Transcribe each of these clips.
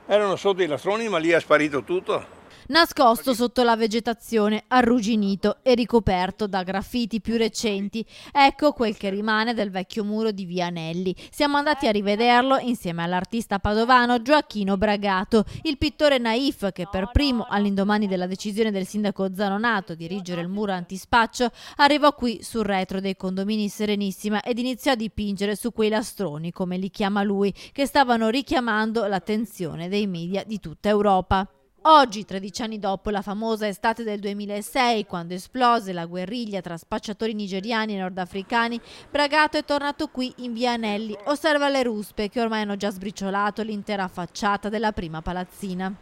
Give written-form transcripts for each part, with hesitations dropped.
Erano sotto i lastroni, ma lì è sparito tutto. Nascosto sotto la vegetazione, arrugginito e ricoperto da graffiti più recenti. Ecco quel che rimane del vecchio muro di Via Anelli. Siamo andati a rivederlo insieme all'artista padovano Gioacchino Bragato, il pittore naif che per primo, all'indomani della decisione del sindaco Zanonato di erigere il muro antispaccio, arrivò qui sul retro dei condomini Serenissima ed iniziò a dipingere su quei lastroni, come li chiama lui, che stavano richiamando l'attenzione dei media di tutta Europa. Oggi, 13 anni dopo la famosa estate del 2006, quando esplose la guerriglia tra spacciatori nigeriani e nordafricani, Bragato è tornato qui in Via Anelli. Osserva le ruspe che ormai hanno già sbriciolato l'intera facciata della prima palazzina.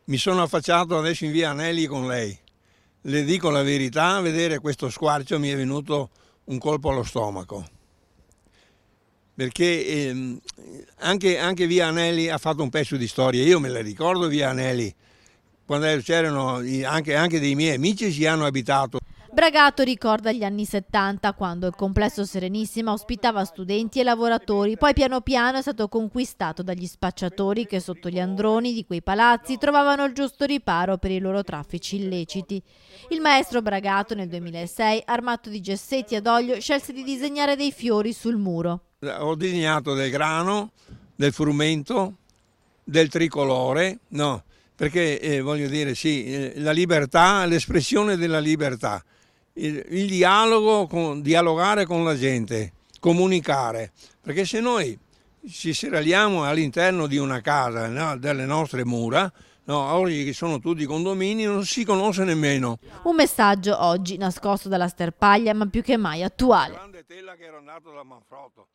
Mi sono affacciato adesso in Via Anelli con lei. Le dico la verità, a vedere questo squarcio mi è venuto un colpo allo stomaco. Perché anche Via Anelli ha fatto un pezzo di storia. Io me la ricordo Via Anelli, quando c'erano anche dei miei amici ci hanno abitato. Bragato ricorda gli anni 70, quando il complesso Serenissima ospitava studenti e lavoratori, poi piano piano è stato conquistato dagli spacciatori che sotto gli androni di quei palazzi trovavano il giusto riparo per i loro traffici illeciti. Il maestro Bragato nel 2006, armato di gessetti ad olio, scelse di disegnare dei fiori sul muro. Ho disegnato del grano, del frumento, del tricolore, no, perché voglio dire sì, la libertà, l'espressione della libertà, il dialogo, dialogare con la gente, comunicare, perché se noi ci seraliamo all'interno di una casa, no, delle nostre mura, no, oggi che sono tutti condomini non si conosce nemmeno. Un messaggio oggi nascosto dalla sterpaglia ma più che mai attuale. Grande tela che era andato da Manfrotto.